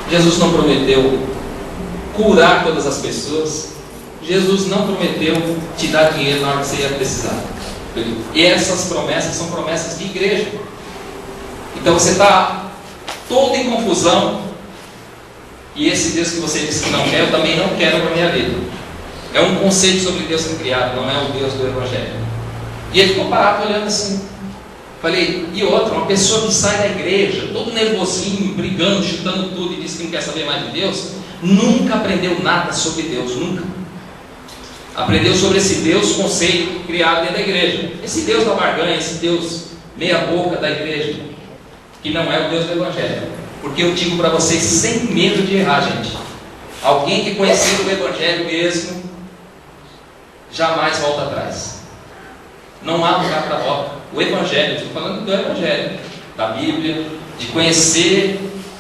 Jesus não prometeu curar todas as pessoas. Jesus não prometeu te dar dinheiro na hora que você ia precisar. E essas promessas são promessas de igreja. Então você está todo em confusão. E esse Deus que você disse que não quer, eu também não quero para a minha vida. É um conceito sobre Deus que criado, não é o Deus do Evangelho. E ele ficou parado olhando assim. Falei, e outra, uma pessoa que sai da igreja, todo nervosinho, brigando, chutando tudo e diz que não quer saber mais de Deus, nunca aprendeu nada sobre Deus, nunca. Aprendeu sobre esse Deus, conceito criado dentro da igreja. Esse Deus da barganha, esse Deus meia boca da igreja, que não é o Deus do Evangelho. Porque eu digo para vocês, sem medo de errar, gente, alguém que conheceu o Evangelho mesmo, jamais volta atrás. Não há lugar para volta. O Evangelho, estou falando do Evangelho, da Bíblia, de conhecer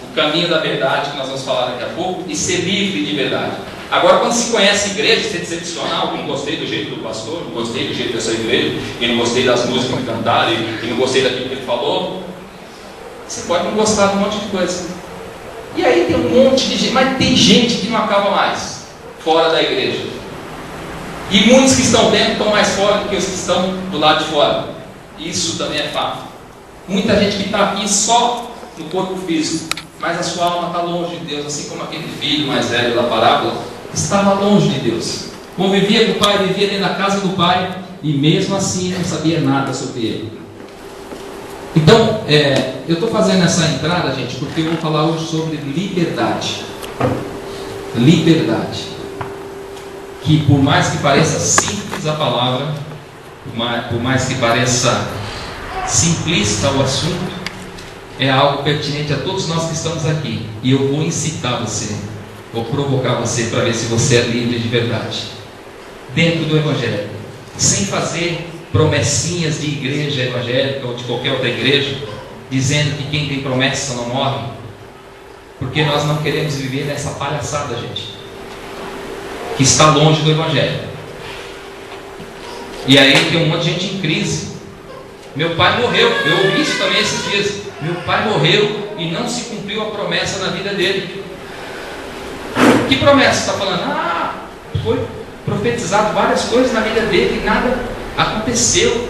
o caminho da verdade, que nós vamos falar daqui a pouco, e ser livre de verdade. Agora, quando se conhece a igreja, você decepcionar, não gostei do jeito do pastor, não gostei do jeito dessa igreja, e não gostei das músicas que cantaram, e não gostei daquilo que ele falou, você pode não gostar de um monte de coisa. E aí tem um monte de gente, mas tem gente que não acaba mais fora da igreja. E muitos que estão dentro estão mais fora do que os que estão do lado de fora. Isso também é fato. Muita gente que está aqui só no corpo físico, mas a sua alma está longe de Deus, assim como aquele filho mais velho da parábola estava longe de Deus. Convivia com o pai, vivia dentro da casa do pai, e mesmo assim não sabia nada sobre ele. Então, eu estou fazendo essa entrada, gente, porque eu vou falar hoje sobre liberdade. Liberdade. Que por mais que pareça simples a palavra, por mais que pareça simplista o assunto, é algo pertinente a todos nós que estamos aqui. E eu vou incitar você, vou provocar você para ver se você é livre de verdade, dentro do Evangelho, sem fazer promessinhas de igreja evangélica ou de qualquer outra igreja, dizendo que quem tem promessa não morre, porque nós não queremos viver nessa palhaçada, gente, que está longe do Evangelho. E aí tem um monte de gente em crise. Meu pai morreu, eu ouvi isso também esses dias. Meu pai morreu e não se cumpriu a promessa na vida dele. Que promessa? Está falando? Foi profetizado várias coisas na vida dele e nada aconteceu.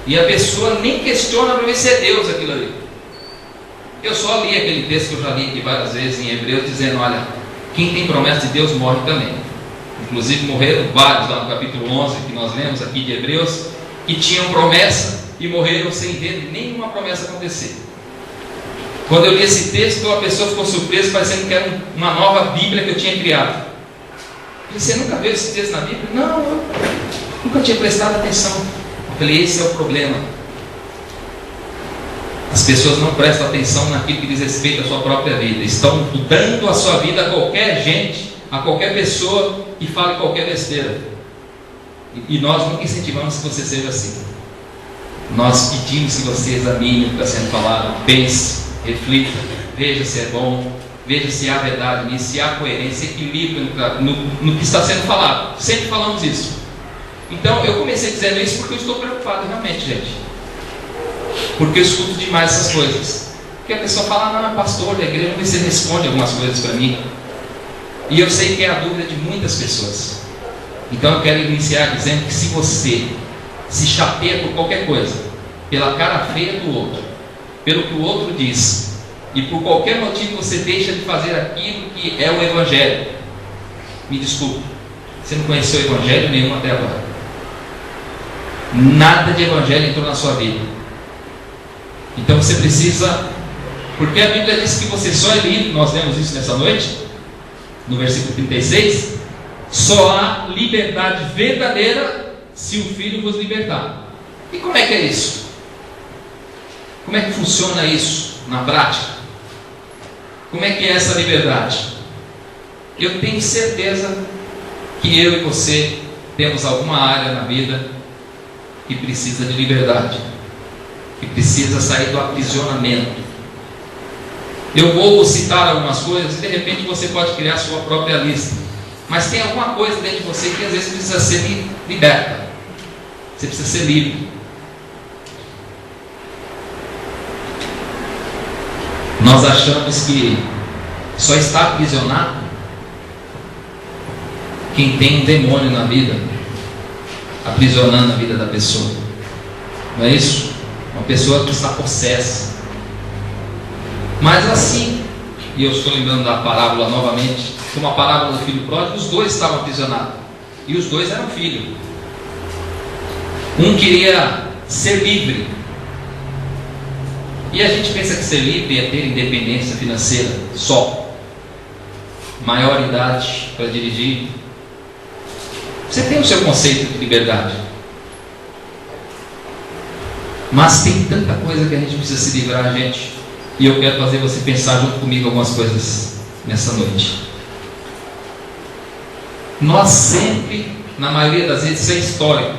E a pessoa nem questiona para ver se é Deus aquilo ali. Eu só li aquele texto que eu já li aqui várias vezes em Hebreus, dizendo, olha, quem tem promessa de Deus morre também. Inclusive morreram vários lá no capítulo 11 que nós lemos aqui de Hebreus, que tinham promessa e morreram sem ver nenhuma promessa acontecer. Quando eu li esse texto, a pessoa ficou surpresa, parecendo que era uma nova Bíblia que eu tinha criado. Eu falei, você nunca viu esse texto na Bíblia? Não, eu nunca tinha prestado atenção. Eu falei, esse é o problema. As pessoas não prestam atenção naquilo que diz respeito à sua própria vida. Estão dando a sua vida a qualquer gente, a qualquer pessoa que fale qualquer besteira. E nós nunca incentivamos que você seja assim. Nós pedimos que você examine o que está sendo falado, pense, reflita, veja se é bom, veja se há verdade nisso, se há coerência, equilíbrio no que está sendo falado. Sempre falamos isso. Então eu comecei dizendo isso porque eu estou preocupado realmente, gente. Porque eu escuto demais essas coisas. Porque a pessoa fala, não, pastor da igreja, você responde algumas coisas para mim. E eu sei que é a dúvida de muitas pessoas. Então eu quero iniciar dizendo que se você se chateia por qualquer coisa, pela cara feia do outro, pelo que o outro diz, e por qualquer motivo você deixa de fazer aquilo que é o Evangelho, me desculpe, você não conheceu o Evangelho nenhum até agora. Nada de Evangelho entrou na sua vida. Então você precisa, porque a Bíblia diz que você só é livre, nós lemos isso nessa noite, no versículo 36, só há liberdade verdadeira se o Filho vos libertar. E como é que é isso? Como é que funciona isso na prática? Como é que é essa liberdade? Eu tenho certeza que eu e você temos alguma área na vida que precisa de liberdade, que precisa sair do aprisionamento. Eu vou citar algumas coisas e de repente você pode criar a sua própria lista. Mas tem alguma coisa dentro de você que às vezes precisa ser liberta. Você precisa ser livre. Nós achamos que Só está aprisionado quem tem um demônio na vida, aprisionando a vida da pessoa. Não é isso? Uma pessoa que está possessa. Mas assim, e eu estou lembrando da parábola novamente, como a parábola do filho pródigo, os dois estavam aprisionados. E os dois eram filhos. Um queria ser livre. E a gente pensa que ser livre é ter independência financeira só. Maior idade para dirigir. Você tem o seu conceito de liberdade. Mas tem tanta coisa que a gente precisa se livrar, gente. E eu quero fazer você pensar junto comigo algumas coisas nessa noite. Nós sempre, na maioria das vezes, isso é histórico,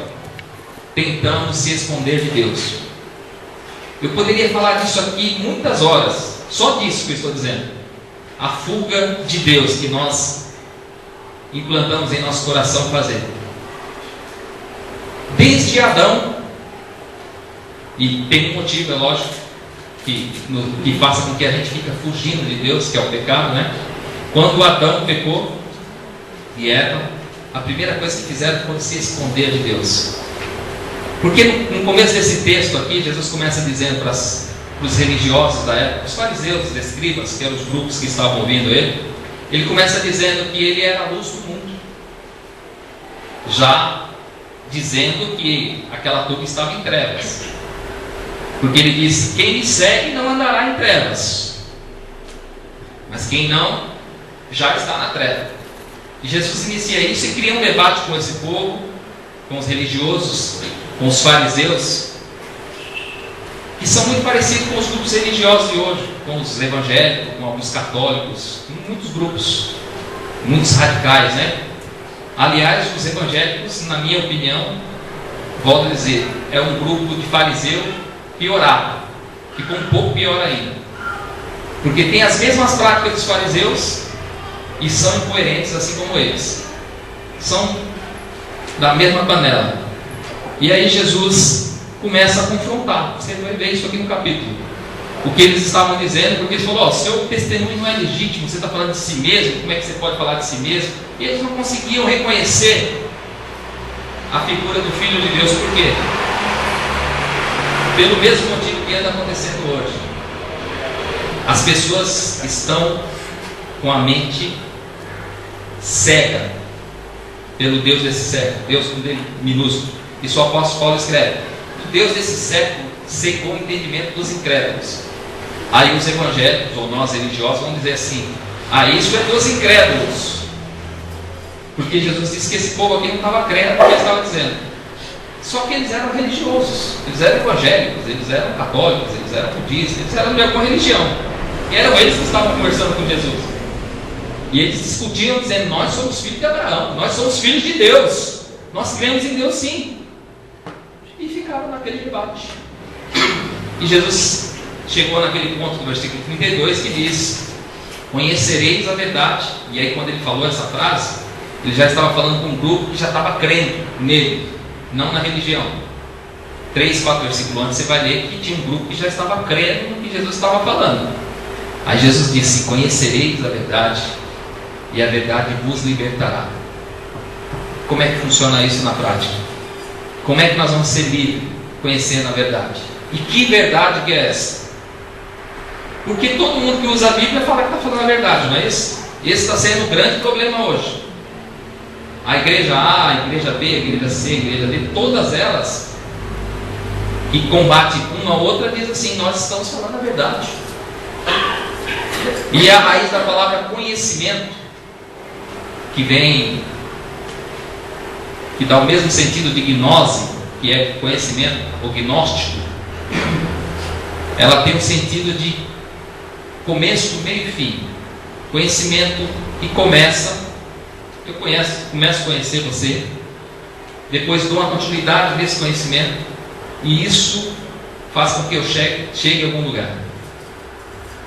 tentamos se esconder de Deus. Eu poderia falar disso aqui muitas horas, só disso que eu estou dizendo. A fuga de Deus que nós implantamos em nosso coração fazer. Desde Adão, e tem um motivo, é lógico, que faça com que a gente fique fugindo de Deus, que é o pecado, né? Quando Adão pecou e Eva, a primeira coisa que fizeram foi se esconder de Deus. Porque no começo desse texto aqui, Jesus começa dizendo para os religiosos da época, os fariseus, os escribas, que eram os grupos que estavam ouvindo ele começa dizendo que ele era a luz do mundo, já dizendo que aquela turma estava em trevas, porque ele disse: quem me segue não andará em trevas, mas quem não, já está na treva. E Jesus inicia isso e cria um debate com esse povo, com os religiosos, com os fariseus, que são muito parecidos com os grupos religiosos de hoje, com os evangélicos, com alguns católicos, muitos grupos, muitos radicais, né? Aliás, os evangélicos, na minha opinião, volto a dizer, é um grupo de fariseu piorado, ficou um pouco pior ainda, porque tem as mesmas práticas dos fariseus e são incoerentes assim como eles, são da mesma panela. E aí Jesus começa a confrontar. Você vai ver isso aqui no capítulo, o que eles estavam dizendo, porque eles falaram: seu testemunho não é legítimo, você está falando de si mesmo, como é que você pode falar de si mesmo? E eles não conseguiam reconhecer a figura do Filho de Deus. Por quê? Pelo mesmo motivo que anda acontecendo hoje. As pessoas estão com a mente cega pelo Deus desse século, Deus com D minúsculo. Isso o apóstolo Paulo escreve: o Deus desse século cegou o entendimento dos incrédulos. Aí os evangélicos, ou nós religiosos, vamos dizer assim: isso é dos incrédulos, porque Jesus disse que esse povo aqui não estava crendo no que ele estava dizendo. Só que eles eram religiosos, eles eram evangélicos, eles eram católicos, eles eram budistas, eles eram de alguma religião, e eram eles que estavam conversando com Jesus. E eles discutiam dizendo: nós somos filhos de Abraão, nós somos filhos de Deus, nós cremos em Deus sim. E ficaram naquele debate. E Jesus chegou naquele ponto do versículo 32 que diz: conhecereis a verdade. E aí, quando ele falou essa frase, ele já estava falando com um grupo que já estava crendo nele, não na religião. 3, 4 versículos antes você vai ler que tinha um grupo que já estava crendo no que Jesus estava falando. Aí Jesus disse: conhecereis a verdade, e a verdade vos libertará. Como é que funciona isso na prática? Como é que nós vamos ser livres conhecendo a verdade? E que verdade que é essa? Porque todo mundo que usa a Bíblia fala que está falando a verdade, não é isso? Esse está sendo o grande problema hoje. A igreja A, a igreja B, a igreja C, a igreja D, todas elas que combatem uma a outra, diz assim: nós estamos falando a verdade. E a raiz da palavra conhecimento, que dá o mesmo sentido de gnose, que é conhecimento, ou gnóstico, ela tem o sentido de começo, meio e fim. Conhecimento que começa, eu começo a conhecer você, depois dou uma continuidade nesse conhecimento, e isso faz com que eu chegue a algum lugar.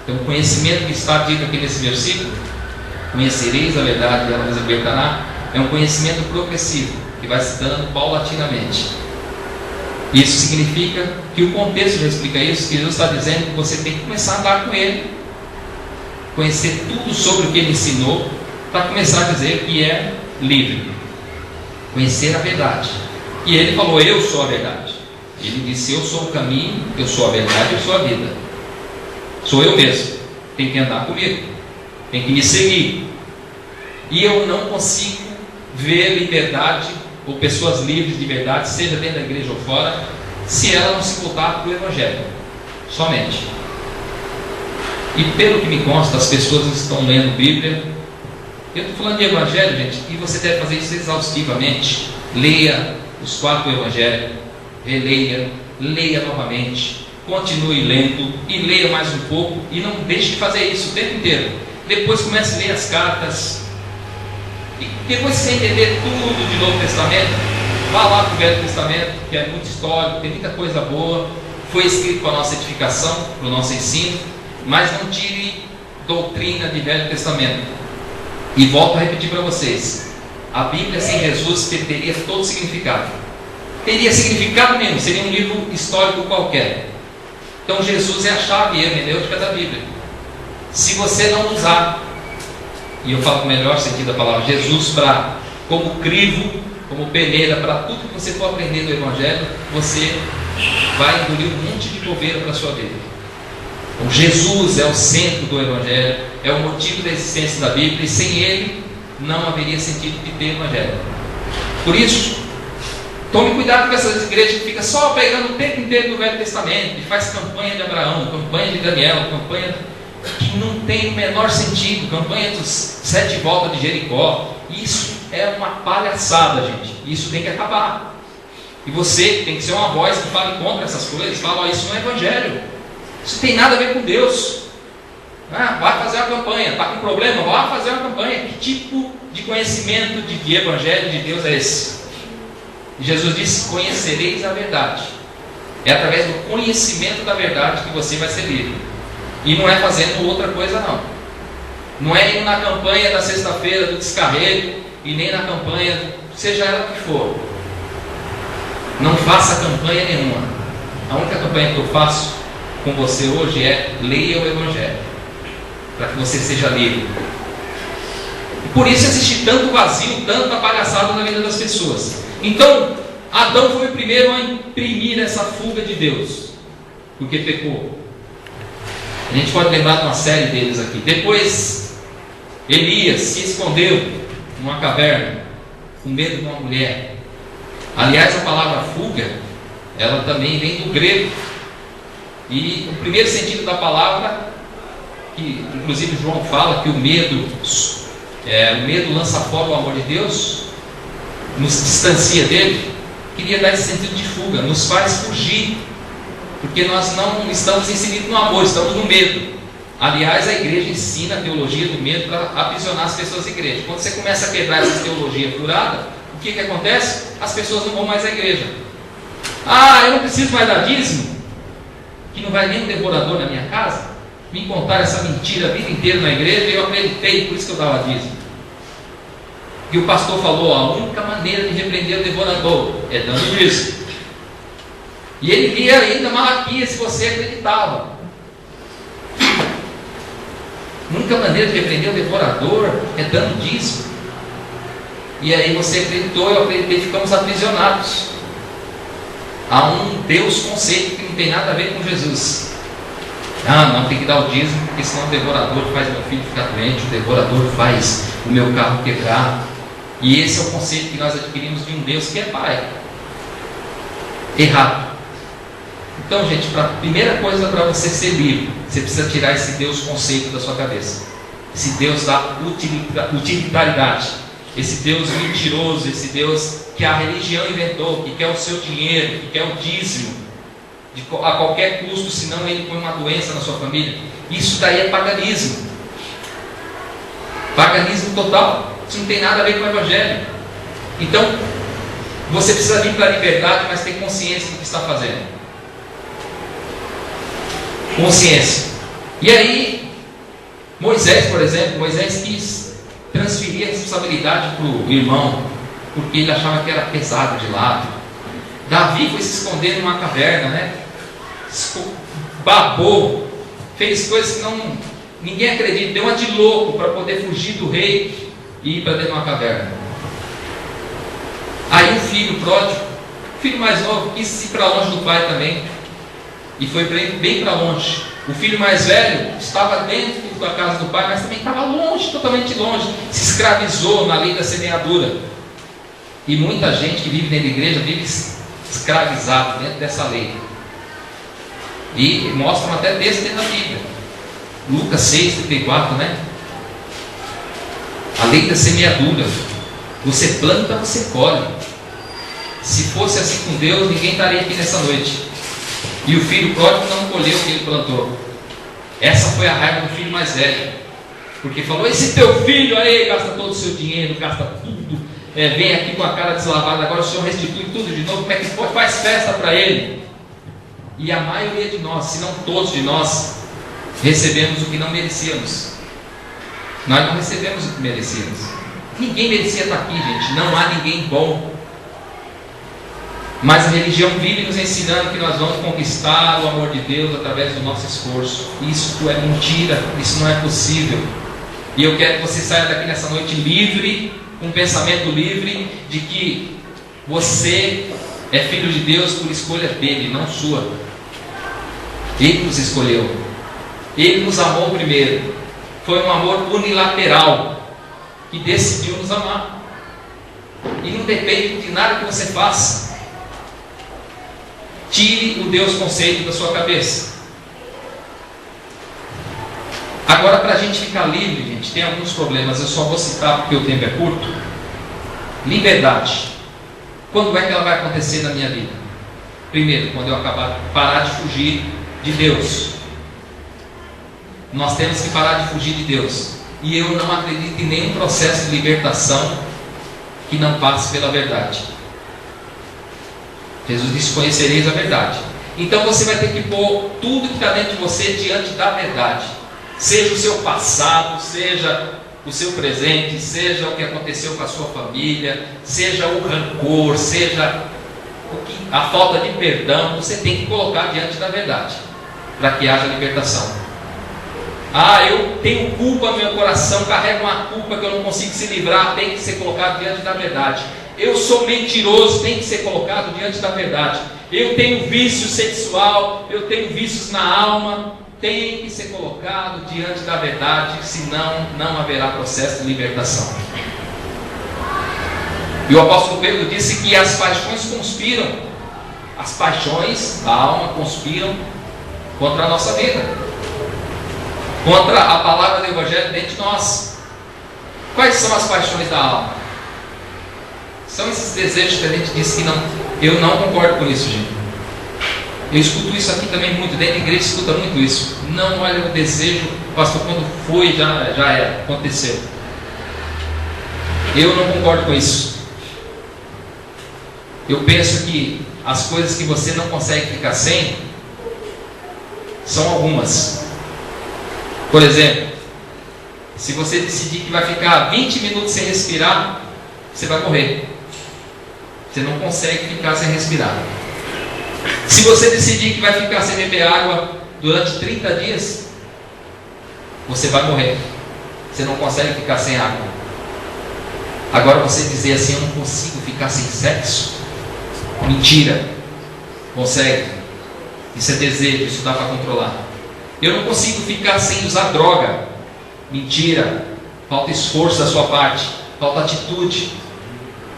Então, o conhecimento que está dito aqui nesse versículo, conhecereis a verdade e ela vos libertará, é um conhecimento progressivo, que vai se dando paulatinamente. Isso significa que o contexto já explica isso, que Jesus está dizendo que você tem que começar a andar com Ele. conhecer tudo sobre o que ele ensinou, para começar a dizer que é livre. Conhecer a verdade. E ele falou: eu sou a verdade. Ele disse: eu sou o caminho, eu sou a verdade, eu sou a vida. Sou eu mesmo. Tem que andar comigo, tem que me seguir. E eu não consigo ver liberdade ou pessoas livres de verdade, seja dentro da igreja ou fora, se ela não se voltar para o Evangelho somente. E pelo que me consta, as pessoas estão lendo Bíblia. Eu estou falando de Evangelho, gente, e você deve fazer isso exaustivamente. Leia os 4 Evangelhos, releia, leia novamente, continue lendo e leia mais um pouco, e não deixe de fazer isso o tempo inteiro. Depois comece a ler as cartas, e depois que você entender tudo de Novo Testamento, vá lá para o Velho Testamento, que é muito histórico, tem muita coisa boa, foi escrito para a nossa edificação, para o nosso ensino, mas não tire doutrina de Velho Testamento. E volto a repetir para vocês: a Bíblia sem Jesus perderia todo significado. Teria significado nenhum, seria um livro histórico qualquer. Então Jesus é a chave hermenêutica da Bíblia. Se você não usar, e eu falo com o melhor sentido da palavra, Jesus como crivo, como peneira para tudo que você for aprender do Evangelho, você vai engolir um monte de bobeira para a sua vida. Então, Jesus é o centro do Evangelho, é o motivo da existência da Bíblia, e sem Ele não haveria sentido de ter Evangelho. Por isso, tome cuidado com essas igrejas que ficam só pegando o tempo inteiro do Velho Testamento, e faz campanha de Abraão, campanha de Daniel, campanha que não tem o menor sentido, campanha dos 7 voltas de Jericó. Isso é uma palhaçada, gente. Isso tem que acabar. E você tem que ser uma voz que fale contra essas coisas, fala: isso não é Evangelho, isso tem nada a ver com Deus. Vai fazer uma campanha, está com problema? Vai fazer uma campanha. Que tipo de conhecimento de Evangelho de Deus é esse? E Jesus disse: conhecereis a verdade. É através do conhecimento da verdade que você vai ser livre. E não é fazendo outra coisa, não. Não é indo na campanha da sexta-feira do descarrego, e nem na campanha, seja ela que for. Não faça campanha nenhuma. A única campanha que eu faço com você hoje é: leia o Evangelho, para que você seja livre. E por isso existe tanto vazio, tanta palhaçada na vida das pessoas. Então, Adão foi o primeiro a imprimir essa fuga de Deus, porque pecou. A gente pode lembrar de uma série deles aqui. Depois, Elias se escondeu numa caverna, com medo de uma mulher. Aliás, a palavra fuga, ela também vem do grego. E o primeiro sentido da palavra, que inclusive João fala que o medo lança fora o amor de Deus, nos distancia dele. Queria dar esse sentido de fuga, nos faz fugir, porque nós não estamos inseridos no amor, estamos no medo. Aliás, a igreja ensina a teologia do medo para aprisionar as pessoas da igreja. Quando você começa a quebrar essa teologia furada, o que acontece? As pessoas não vão mais à igreja. Eu não preciso mais dar dízimo, que não vai nenhum devorador na minha casa. Me contaram essa mentira a vida inteira na igreja e eu acreditei, por isso que eu dava dízimo. E o pastor falou: a única maneira de repreender o devorador é dando dízimo. E ele lia ainda Malaquias, se você acreditava. A única maneira de repreender o devorador é dando dízimo. E aí você acreditou, eu acreditei, ficamos aprisionados a um Deus conceito que não tem nada a ver com Jesus. Não, tem que dar o dízimo, porque senão o devorador faz meu filho ficar doente, o devorador faz o meu carro quebrar. E esse é o conceito que nós adquirimos de um Deus que é Pai. Errado. Então, gente, a primeira coisa para você ser livre, você precisa tirar esse Deus conceito da sua cabeça. Esse Deus da utilidade. Esse Deus mentiroso, esse Deus que a religião inventou, que quer o seu dinheiro, que quer o dízimo a qualquer custo, senão ele põe uma doença na sua família. Isso daí é paganismo. Paganismo total. Isso não tem nada a ver com o Evangelho. Então, você precisa vir para a liberdade, mas ter consciência do que está fazendo. Consciência. E aí, Moisés, por exemplo, Moisés quis transferir a responsabilidade para o irmão, porque ele achava que era pesado de lado. Davi foi se esconder numa caverna, babou, fez coisas que Ninguém acredita, deu uma de louco para poder fugir do rei e ir para dentro de uma caverna. Aí o filho pródigo, o filho mais novo, quis ir para longe do pai também, e foi bem para longe. O filho mais velho estava dentro da casa do pai, mas também estava longe, totalmente longe, se escravizou na lei da semeadura. E muita gente que vive dentro da igreja vive escravizado dentro dessa lei. E mostram até texto dentro da Bíblia. Lucas 6:34, né? A lei da semeadura. Você planta, você colhe. Se fosse assim com Deus, ninguém estaria aqui nessa noite. E o filho pródigo não colheu o que ele plantou. Essa foi a raiva do filho mais velho. Porque falou: esse teu filho aí gasta todo o seu dinheiro, gasta tudo, vem aqui com a cara deslavada, agora o Senhor restitui tudo de novo, como é que pode? Faz festa para ele. E a maioria de nós, se não todos de nós, recebemos o que não merecíamos. Nós não recebemos o que merecíamos. Ninguém merecia estar aqui, gente. Não há ninguém bom. Mas a religião vive nos ensinando que nós vamos conquistar o amor de Deus através do nosso esforço. Isso é mentira, isso não é possível. E eu quero que você saia daqui nessa noite livre, com um pensamento livre, de que você é filho de Deus por escolha dele, não sua. Ele nos escolheu, ele nos amou primeiro. Foi um amor unilateral, que decidiu nos amar. E não depende de nada que você faça. Tire o Deus conceito da sua cabeça. Agora, para a gente ficar livre, gente, tem alguns problemas. Eu só vou citar porque o tempo é curto. Liberdade. Quando é que ela vai acontecer na minha vida? Primeiro, quando eu parar de fugir de Deus. Nós temos que parar de fugir de Deus. E eu não acredito em nenhum processo de libertação que não passe pela verdade. Jesus disse: conhecereis a verdade. Então você vai ter que pôr tudo que está dentro de você diante da verdade. Seja o seu passado, seja o seu presente, seja o que aconteceu com a sua família, seja o rancor, seja a falta de perdão. Você tem que colocar diante da verdade, para que haja libertação. Eu tenho culpa no meu coração, carrego uma culpa que eu não consigo se livrar, tem que ser colocado diante da verdade. Eu sou mentiroso, tem que ser colocado diante da verdade. Eu tenho vício sexual, eu tenho vícios na alma, tem que ser colocado diante da verdade, senão não haverá processo de libertação. E o apóstolo Pedro disse que as paixões conspiram, as paixões da alma conspiram contra a nossa vida, contra a palavra do Evangelho dentro de nós. Quais são as paixões da alma? São esses desejos que a gente diz que não. Eu não concordo com isso, gente. Eu escuto isso aqui também muito, dentro da igreja escuta muito isso. Não, olha, o desejo, pastor, quando foi, já era, aconteceu. Eu não concordo com isso. Eu penso que as coisas que você não consegue ficar sem são algumas. Por exemplo, se você decidir que vai ficar 20 minutos sem respirar, você vai morrer. Você não consegue ficar sem respirar. Se você decidir que vai ficar sem beber água durante 30 dias, você vai morrer. Você não consegue ficar sem água. Agora você dizer assim: eu não consigo ficar sem sexo. Mentira. Consegue. Isso é desejo, isso dá para controlar. Eu não consigo ficar sem usar droga. Mentira. Falta esforço da sua parte, falta atitude.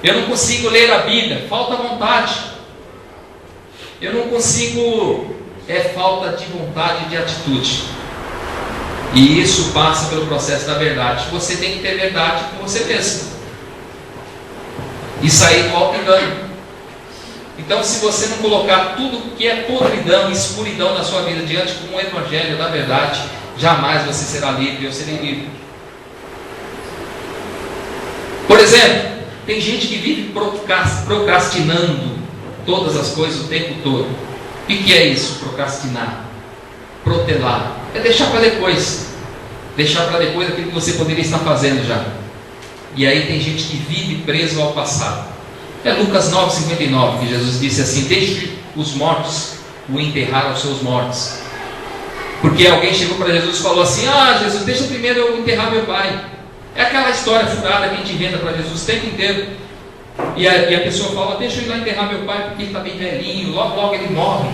Eu não consigo ler a Bíblia, falta vontade. Eu não consigo, falta de vontade e de atitude. E isso passa pelo processo da verdade. Você tem que ter verdade com você mesmo. E sair do auto-engano. Então, se você não colocar tudo que é podridão, escuridão na sua vida diante com o Evangelho da verdade, jamais você será livre, eu serei livre. Por exemplo, tem gente que vive procrastinando todas as coisas o tempo todo. O que é isso? Procrastinar, protelar. É deixar para depois. Deixar para depois aquilo que você poderia estar fazendo já. E aí tem gente que vive preso ao passado. É Lucas 9,59 que Jesus disse assim: deixe os mortos o enterrar aos seus mortos. Porque alguém chegou para Jesus e falou assim: ah, Jesus, deixa primeiro eu enterrar meu pai. É aquela história furada que a gente inventa para Jesus o tempo inteiro. E a pessoa fala: deixa eu ir lá enterrar meu pai porque ele está bem velhinho, logo logo ele morre.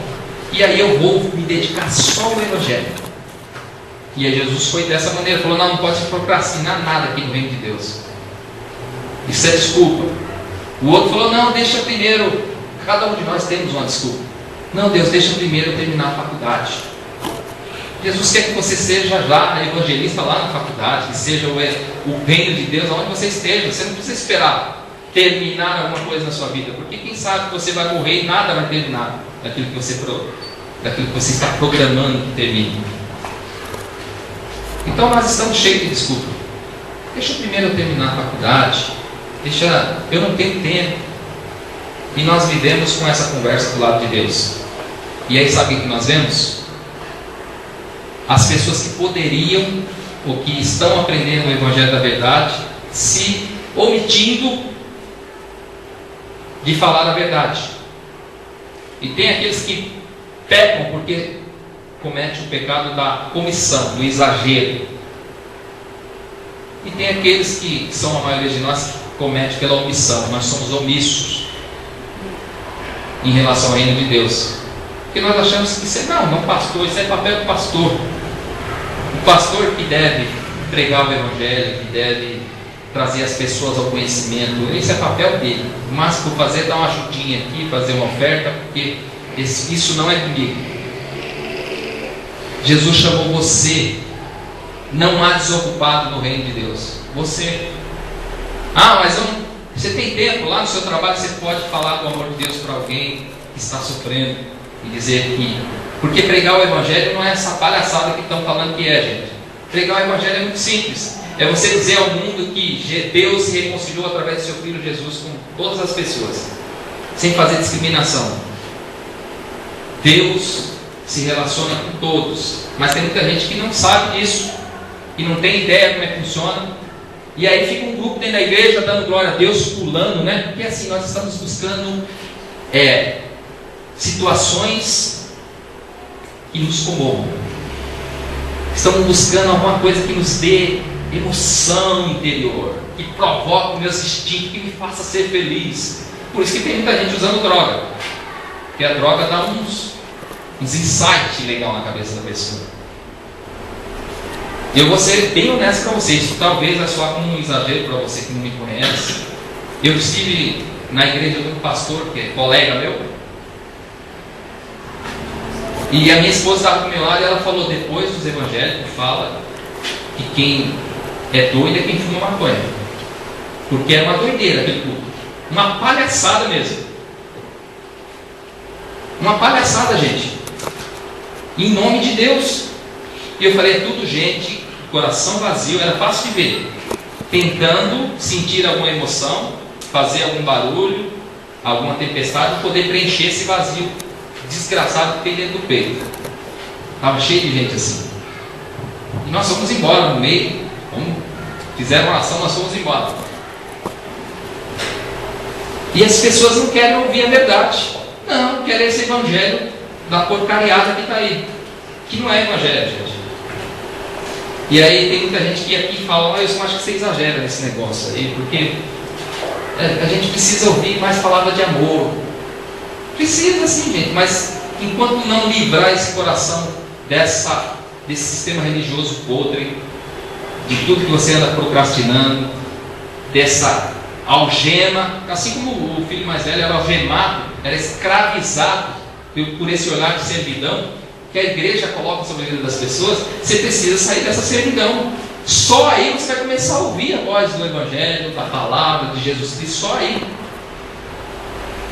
E aí eu vou me dedicar só ao Evangelho. E aí Jesus foi dessa maneira, falou: não pode procrastinar nada aqui no reino de Deus. Isso é desculpa. O outro falou: não, deixa primeiro. Cada um de nós temos uma desculpa. Não, Deus, deixa primeiro eu terminar a faculdade. Jesus quer que você seja lá evangelista lá na faculdade, que seja o reino de Deus onde você esteja. Você não precisa esperar terminar alguma coisa na sua vida, porque quem sabe você vai morrer e nada vai terminar daquilo que você está programando que termine. Então nós estamos cheios de desculpa. Deixa primeiro eu terminar a faculdade, eu não tenho tempo. E nós vivemos com essa conversa do lado de Deus. E aí sabe o que nós vemos? As pessoas que poderiam, ou que estão aprendendo o Evangelho da Verdade, se omitindo de falar a verdade. E tem aqueles que pecam porque cometem o pecado da comissão, do exagero. E tem aqueles que são a maioria de nós que cometem pela omissão. Nós somos omissos em relação ao reino de Deus. Porque nós achamos que isso não pastor, isso é papel do pastor. O pastor que deve pregar o Evangelho, que deve trazer as pessoas ao conhecimento, esse é papel dele. Mas por fazer, dar uma ajudinha aqui, fazer uma oferta, porque isso não é comigo. Jesus chamou você. Não há desocupado no reino de Deus. Você. Mas você tem tempo lá no seu trabalho, você pode falar do amor de Deus para alguém que está sofrendo e dizer que... Porque pregar o Evangelho não é essa palhaçada que estão falando que é, gente. Pregar o Evangelho é muito simples. É você dizer ao mundo que Deus se reconciliou através do seu Filho Jesus com todas as pessoas, sem fazer discriminação. Deus se relaciona com todos, mas tem muita gente que não sabe disso, e não tem ideia como é que funciona. E aí fica um grupo dentro da igreja dando glória a Deus, pulando, né? Porque assim, nós estamos buscando situações que nos comovam. Estamos buscando alguma coisa que nos dê emoção interior, que provoque meus instintos, que me faça ser feliz. Por isso que tem muita gente usando droga, porque a droga dá uns insights legais na cabeça da pessoa. Eu vou ser bem honesto para vocês, talvez vai soar como um exagero para você que não me conhece. Eu estive na igreja de um pastor que é colega meu, e a minha esposa estava do meu lado e ela falou: depois dos evangélicos fala que quem é doido é quem fuma maconha, porque era uma doideira aquele culto, uma palhaçada mesmo, uma palhaçada, gente, em nome de Deus. E eu falei: é tudo gente, coração vazio, era fácil de ver, tentando sentir alguma emoção, fazer algum barulho, alguma tempestade, poder preencher esse vazio desgraçado que tem dentro do peito. Estava cheio de gente assim. E nós fomos embora no meio, fizeram uma ação, nós fomos embora. E as pessoas não querem ouvir a verdade, não querem esse evangelho da porcariada que está aí, que não é evangelho, gente. E aí tem muita gente que aqui fala: eu acho que você exagera nesse negócio aí, porque a gente precisa ouvir mais palavra de amor. Precisa sim, gente, mas enquanto não livrar esse coração desse sistema religioso podre, de tudo que você anda procrastinando, dessa algema, assim como o filho mais velho era algemado, era escravizado por esse olhar de servidão que a igreja coloca sobre a vida das pessoas, você precisa sair dessa servidão. Só aí você vai começar a ouvir a voz do Evangelho, da palavra de Jesus Cristo, só aí.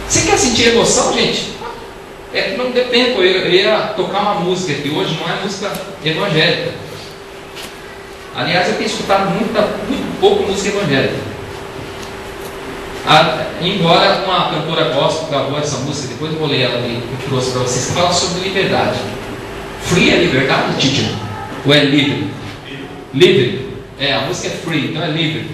Você quer sentir emoção, gente? É que não deu tempo. Eu ia tocar uma música que hoje não é música evangélica. Aliás, eu tenho escutado muito pouco música evangélica. Embora uma cantora gospel gravou essa música, depois eu vou ler ela e trouxe para vocês, que fala sobre liberdade. Free é liberdade, teacher? Ou é livre? Livre. A música é free, então é livre.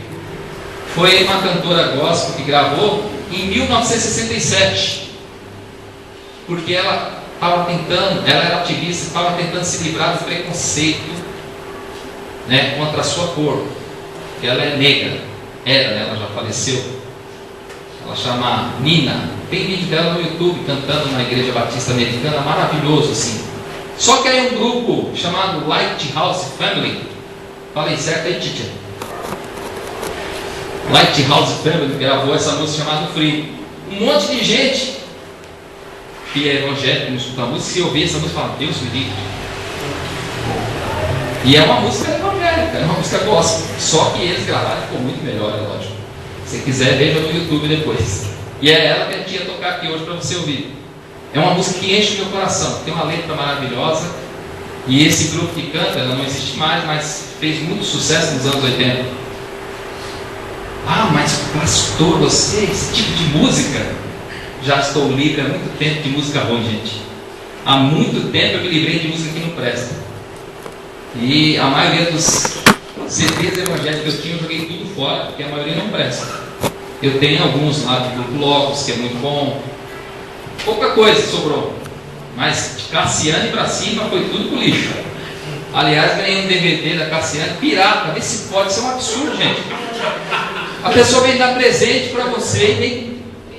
Foi uma cantora gospel que gravou em 1967, porque ela ela era ativista, estava tentando se livrar do preconceito, né, contra a sua cor, que ela é negra, né, ela já faleceu. Ela chama Nina, tem vídeo dela no YouTube cantando na Igreja Batista Americana, maravilhoso assim. Só que aí um grupo chamado Lighthouse Family, falei certo aí, Titia? Lighthouse Family gravou essa música chamada Free. Um monte de gente que é evangélico, não escuta a música, se ouvir essa música, fala, Deus me livre. E é uma música evangélica, é uma música gospel. Só que eles gravaram, ficou muito melhor, é lógico. Se quiser, veja no YouTube depois. E é ela que a gente ia tocar aqui hoje para você ouvir. É uma música que enche meu coração, tem uma letra maravilhosa. E esse grupo que canta, ela não existe mais, mas fez muito sucesso nos anos 80. Ah, mas pastor, você, esse tipo de música? Já estou livre há muito tempo de música ruim, gente. Há muito tempo eu me livrei de música que não presta. E a maioria dos CDs evangélicos que eu tinha, eu joguei tudo fora, porque a maioria não presta. Eu tenho alguns lá de Grupo Locos, que é muito bom. Pouca coisa sobrou. Mas de Cassiane para cima foi tudo pro lixo. Aliás, ganhei um DVD da Cassiane pirata. Vê se pode, isso é um absurdo, gente. A pessoa vem dar presente para você e vem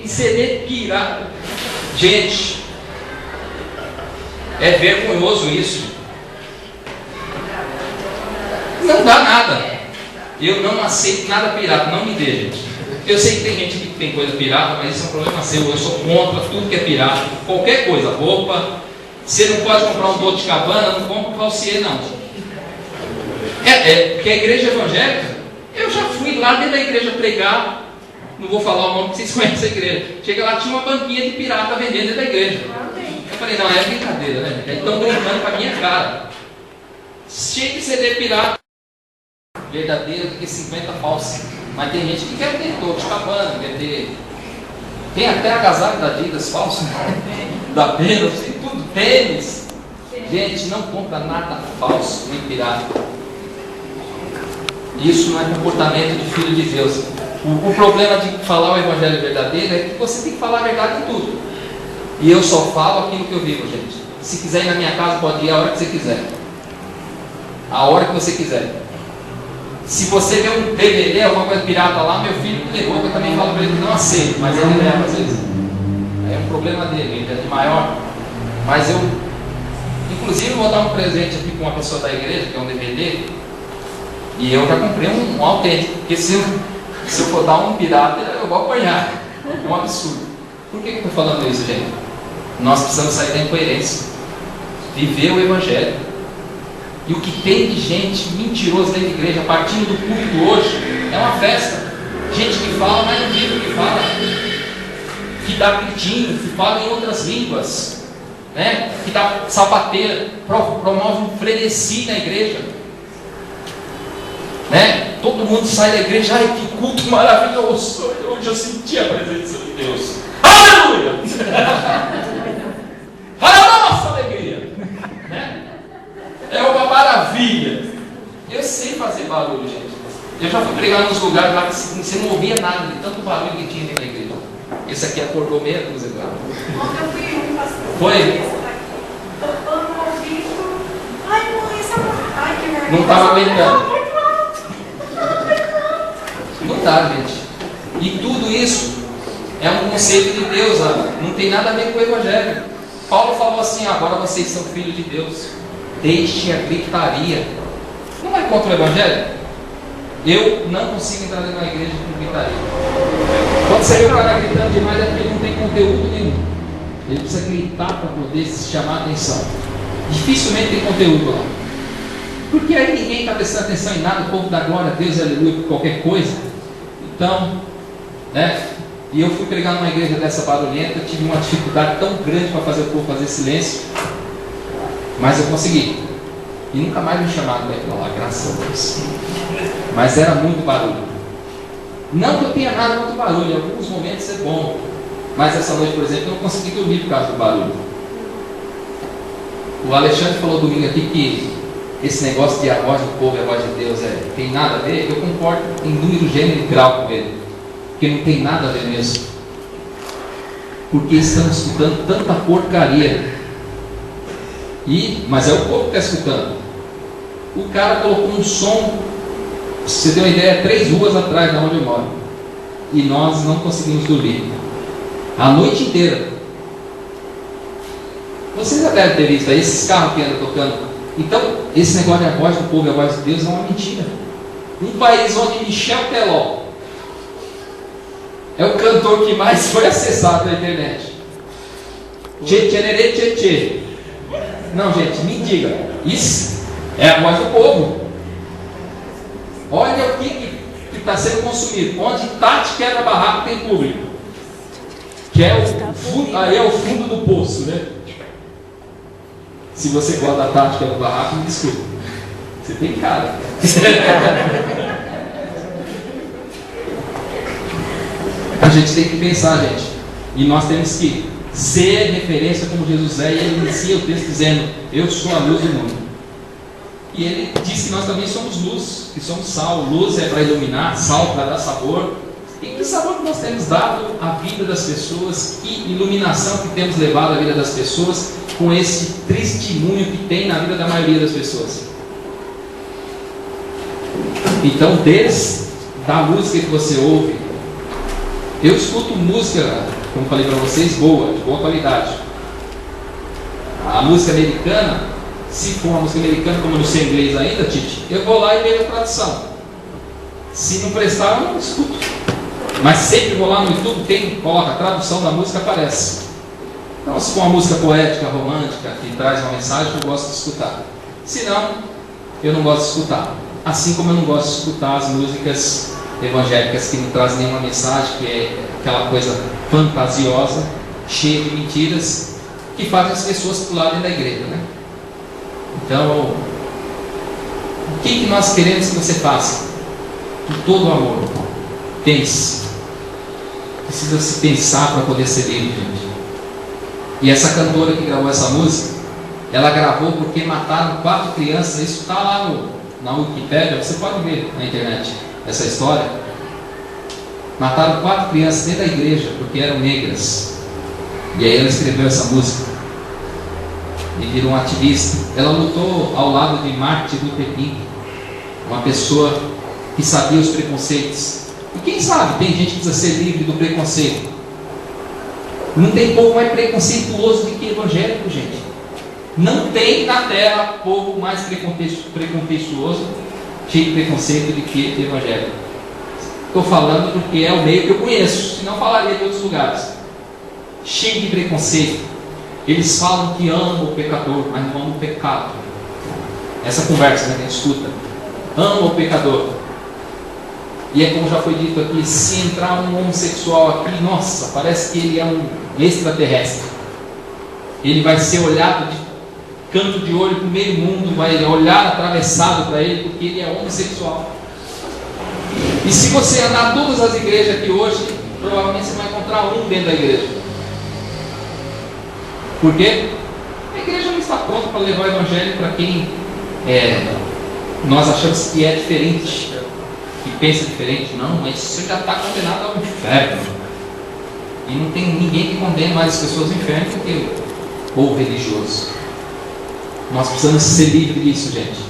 em CD pirata. Gente, é vergonhoso isso. Não dá nada. Eu não aceito nada pirata, não me dê, gente. Eu sei que tem gente que tem coisa pirata, mas isso é um problema seu. Eu sou contra tudo que é pirata. Qualquer coisa, roupa. Você não pode comprar um Dolce & Gabbana, não compra um Valsier, não. Porque a igreja evangélica, eu já fui lá dentro da igreja pregar. Não vou falar o nome porque vocês conhecem a igreja. Chega lá, tinha uma banquinha de pirata vendendo dentro da igreja. Eu falei, não, é brincadeira, né? Estão brincando com a minha cara. Cheio de CD pirata verdadeiro do que 50 falsos. Mas tem gente que quer ter Dolce & Gabbana, quer ter. Tem até agasalho da Adidas falso, da Penos, tem tudo, tênis. Gente, não compra nada falso nem pirata. Isso não é comportamento de filho de Deus. O problema de falar o evangelho verdadeiro é que você tem que falar a verdade em tudo. E eu só falo aquilo que eu vivo, gente. Se quiser ir na minha casa, pode ir a hora que você quiser. A hora que você quiser. Se você vê um DVD, alguma coisa pirata lá, meu filho me levou, eu também falo para ele que não aceito, mas ele leva às vezes. É um problema dele, ele é de maior. Mas eu, inclusive, vou dar um presente aqui para uma pessoa da igreja, que é um DVD, e eu já comprei um autêntico, porque se eu for dar um pirata, eu vou apanhar. É um absurdo. Por que eu estou falando isso, gente? Nós precisamos sair da incoerência, viver o evangelho. E o que tem de gente mentirosa dentro da igreja, partindo do culto hoje, é uma festa. Gente que fala, mas não vive o que fala. Que dá gritinho, que fala em outras línguas, né? Que dá sapateira, promove um frenesi na igreja. Né? Todo mundo sai da igreja, ai que culto maravilhoso, hoje eu senti a presença de Deus. Aleluia! Olha a nossa alegria! Né? É uma maravilha. Eu sei fazer barulho, gente. Eu já fui pregar nos lugares lá que você não ouvia nada de tanto barulho que tinha dentro da igreja. Esse aqui acordou meia dúzia agora. Ontem eu fui pastor. Foi? Tocando o ouvido. Ai, mãe, essa música. Ai, que vergonha. Não estava aguentando. Não dá, gente. E tudo isso é um conceito de Deus, não tem nada a ver com o evangelho. Paulo falou assim, agora vocês são filhos de Deus. Deixe a gritaria. Não é contra o evangelho? Eu não consigo entrar dentro da igreja com gritaria. Quando você vê o cara gritando demais é porque ele não tem conteúdo nenhum. Ele precisa gritar para poder chamar a atenção. Dificilmente tem conteúdo lá. Porque aí ninguém está prestando atenção em nada, o povo dá glória a Deus, aleluia, por qualquer coisa. Então, né? E eu fui pregar numa igreja dessa barulhenta, tive uma dificuldade tão grande para fazer o povo fazer silêncio. Mas eu consegui. E nunca mais me chamaram para ir para lá, graças a Deus. Mas era muito barulho. Não que eu tenha nada contra o barulho, em alguns momentos é bom. Mas essa noite, por exemplo, eu não consegui dormir por causa do barulho. O Alexandre falou domingo aqui que esse negócio de a voz do povo e a voz de Deus tem nada a ver. Eu concordo em número, gênero e grau com ele. Porque não tem nada a ver mesmo. Porque estamos escutando tanta porcaria Mas é o povo que está escutando. O cara colocou um som, você tem uma ideia, 3 ruas atrás de onde eu moro, e nós não conseguimos dormir a noite inteira. Vocês já devem ter visto aí esses carros que andam tocando. Então, esse negócio de a voz do povo e a voz de Deus é uma mentira. Um país onde Michel Teló é o cantor que mais foi acessado na internet. Tchê. Não, gente, me diga. Isso é a voz do povo. Olha o que está sendo consumido. Onde Tati quebra barraco tem público. Que é aí é o fundo do poço, né? Se você gosta da Tati quebra barraco, me desculpa. Você tem cara. A gente tem que pensar, gente. E nós temos que ser referência como Jesus é. E ele inicia o texto dizendo: eu sou a luz do mundo. E ele diz que nós também somos luz, que somos sal. Luz é para iluminar, sal para dar sabor. E que sabor que nós temos dado à vida das pessoas, que iluminação que temos levado à vida das pessoas com esse testemunho que tem na vida da maioria das pessoas. Então, desde a música que você ouve, eu escuto música, como falei para vocês, boa, de boa qualidade. A música americana, se for uma música americana, como eu não sei inglês ainda, Tite, eu vou lá e vejo a tradução. Se não prestar, eu não escuto. Mas sempre vou lá no YouTube, quem coloca a tradução da música aparece. Então, se for uma música poética, romântica, que traz uma mensagem, eu gosto de escutar. Se não, eu não gosto de escutar. Assim como eu não gosto de escutar as músicas evangélicas que não trazem nenhuma mensagem, que é aquela coisa fantasiosa, cheia de mentiras, que fazem as pessoas pularem da igreja, né? Então, o que nós queremos que você faça? Com todo o amor, pense. Precisa se pensar para poder ser livre, gente. E essa cantora que gravou essa música, ela gravou porque mataram 4 crianças. Isso está lá na Wikipédia, você pode ver na internet essa história. Mataram 4 crianças dentro da igreja porque eram negras. E aí ela escreveu essa música e virou um ativista. Ela lutou ao lado de Martin Luther King, uma pessoa que sabia os preconceitos. E quem sabe, tem gente que precisa ser livre do preconceito. Não tem povo mais preconceituoso do que evangélico, gente. Não tem na terra povo mais preconceituoso, cheio de preconceito do que evangélico. Estou falando porque é o meio que eu conheço, senão falaria de outros lugares. Cheio de preconceito. Eles falam que amam o pecador, mas não amam o pecado. Essa conversa, né, que a gente escuta. Amam o pecador. E é como já foi dito aqui, se entrar um homossexual aqui, nossa, parece que ele é um extraterrestre. Ele vai ser olhado de canto de olho para o meio mundo, vai olhar atravessado para ele, porque ele é homossexual. E se você andar todas as igrejas aqui hoje, provavelmente você vai encontrar um dentro da igreja. Por quê? A igreja não está pronta para levar o evangelho para quem nós achamos que é diferente, que pensa diferente. Não, mas você já está condenado ao inferno. E não tem ninguém que condene mais as pessoas ao inferno do que o povo religioso. Nós precisamos ser livres disso, gente.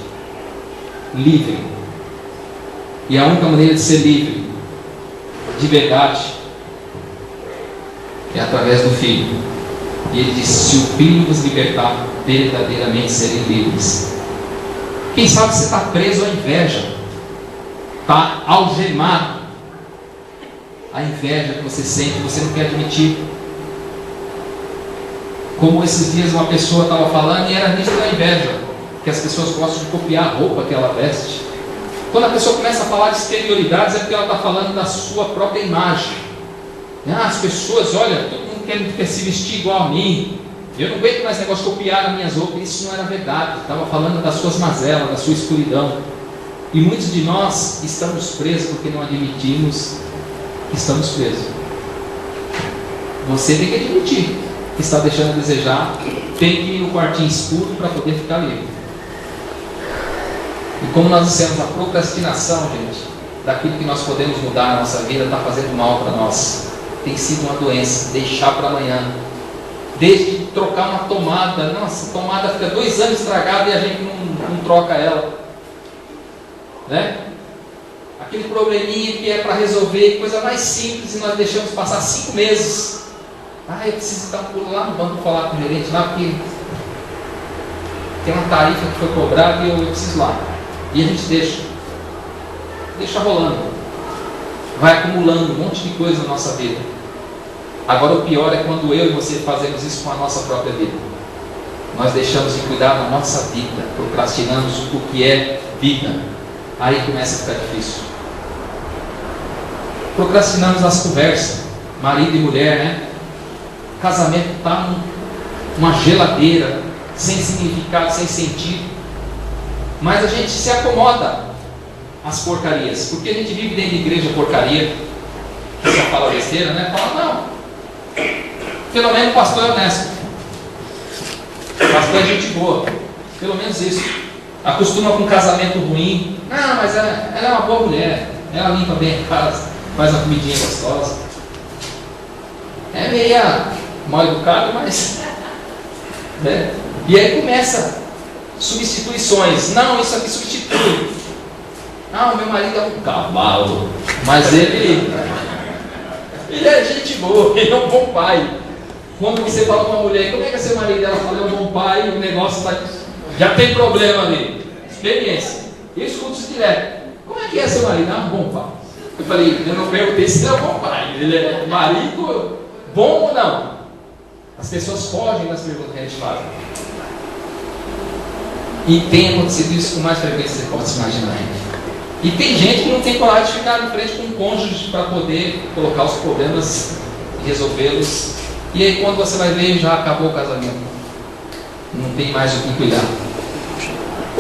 Livre. E a única maneira de ser livre, de verdade, é através do Filho. E ele diz: se o Filho nos libertar, verdadeiramente serem livres. Quem sabe você está preso à inveja, está algemado. A inveja que você sente, você não quer admitir. Como esses dias uma pessoa estava falando, e era nisso da inveja, que as pessoas gostam de copiar a roupa que ela veste. Quando a pessoa começa a falar de exterioridades, é porque ela está falando da sua própria imagem. As pessoas, olha, todo mundo quer se vestir igual a mim. Eu não aguento mais negócio de copiar as minhas roupas. Isso não era verdade. Estava falando das suas mazelas, da sua escuridão. E muitos de nós estamos presos porque não admitimos que estamos presos. Você tem que admitir que está deixando a desejar, tem que ir no quartinho escuro para poder ficar livre. E como nós dissemos, a procrastinação, gente, daquilo que nós podemos mudar na nossa vida, está fazendo mal para nós. Tem sido uma doença, deixar para amanhã. Desde trocar uma tomada. Nossa, a tomada fica 2 anos estragada e a gente não troca ela. Né? Aquele probleminha que é para resolver, coisa mais simples, e nós deixamos passar 5 meses. Eu preciso dar um pulo lá no banco falar com o gerente lá, porque tem uma tarifa que foi cobrada e eu preciso lá. E a gente deixa rolando. Vai acumulando um monte de coisa na nossa vida. Agora o pior é quando eu e você fazemos isso com a nossa própria vida. Nós deixamos de cuidar da nossa vida, procrastinamos o que é vida. Aí começa a ficar difícil. Procrastinamos as conversas, marido e mulher, né? Casamento está uma geladeira, sem significado, sem sentido. Mas a gente se acomoda às porcarias, porque a gente vive dentro de igreja porcaria, que só fala besteira, né? Fala, não. Pelo menos o pastor é honesto. O pastor é gente boa. Pelo menos isso. Acostuma com um casamento ruim. Não, mas ela é uma boa mulher. Ela limpa bem a casa, faz uma comidinha gostosa. É meia mal educado, mas... né? E aí começa substituições. Não, isso aqui substitui. O meu marido é um cavalo, mas ele é gente boa, ele é um bom pai. Quando você fala com uma mulher, como é que é seu marido? Ela fala, é um bom pai, o negócio já tem problema ali. Experiência. Eu escuto isso direto. Como é que é seu marido? Um bom pai. Eu falei, eu não perguntei se ele é um bom pai. Ele é marido bom ou não? As pessoas fogem das perguntas que a gente faz. E tem acontecido isso com mais frequência que você pode se imaginar. E tem gente que não tem coragem de ficar em frente com um cônjuge para poder colocar os problemas e resolvê-los. E aí quando você vai ver, já acabou o casamento. Não tem mais o que cuidar.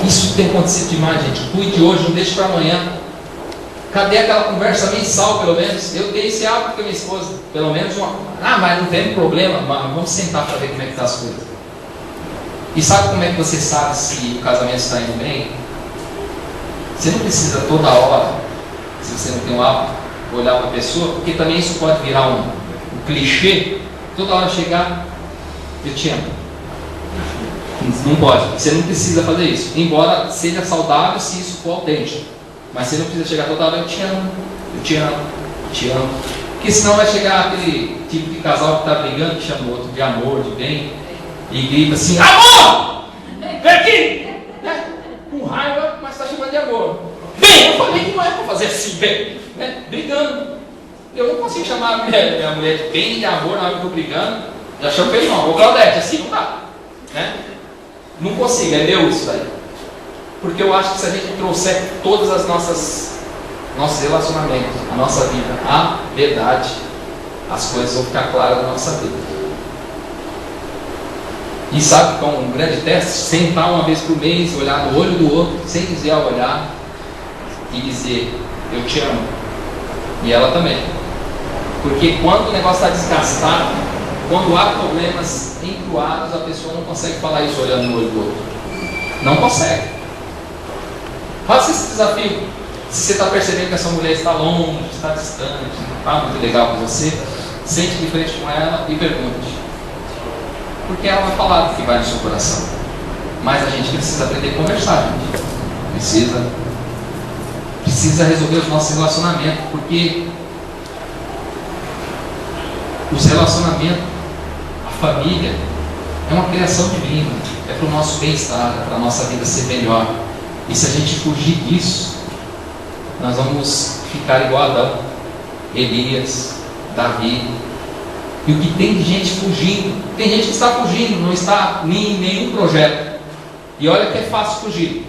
Isso tem acontecido demais, gente. Cuide hoje, não deixe para amanhã. Cadê aquela conversa mensal, pelo menos? Eu dei esse hábito com a minha esposa. Pelo menos uma... mas não tem problema. Mas vamos sentar para ver como é que está as coisas. E sabe como é que você sabe se o casamento está indo bem? Você não precisa toda hora, se você não tem um hábito, olhar para a pessoa, porque também isso pode virar um clichê. Toda hora chegar, eu te amo. Não pode. Você não precisa fazer isso. Embora seja saudável se isso for autêntico. Mas você não precisa chegar toda hora, eu te amo, eu te amo, eu te amo. Porque senão vai chegar aquele tipo de casal que está brigando, que chama o outro de amor, de bem, e grita assim, amor! Vem aqui! Né? Com raiva, mas está chamando de amor. Vem! Eu falei que não é para fazer assim, vem! Né? Brigando. Eu não consigo chamar a minha mulher de bem, de amor, na hora que eu estou brigando. Já chamo pelo nome. Ô Claudete, assim não dá. Né? Não consigo, é meu isso daí. Porque eu acho que se a gente trouxer todas as nossos relacionamentos, a nossa vida, a verdade, as coisas vão ficar claras na nossa vida. E sabe qual é um grande teste? Sentar uma vez por mês, olhar no olho do outro, sem desviar o olhar, e dizer, eu te amo. E ela também. Porque quando o negócio está desgastado, quando há problemas encruados, a pessoa não consegue falar isso olhando no olho do outro. Não consegue. Faça esse desafio. Se você está percebendo que essa mulher está longe, está distante, não está muito legal com você, sente de frente com ela e pergunte. Porque ela vai falar do que vai no seu coração. Mas a gente precisa aprender a conversar, gente. Precisa resolver os nossos relacionamentos, porque os relacionamentos, a família, é uma criação divina, é para o nosso bem-estar, é para a nossa vida ser melhor. E se a gente fugir disso, nós vamos ficar igual a Adão, Elias, Davi. E o que tem de gente fugindo, tem gente que está fugindo, não está em nenhum projeto. E olha que é fácil fugir.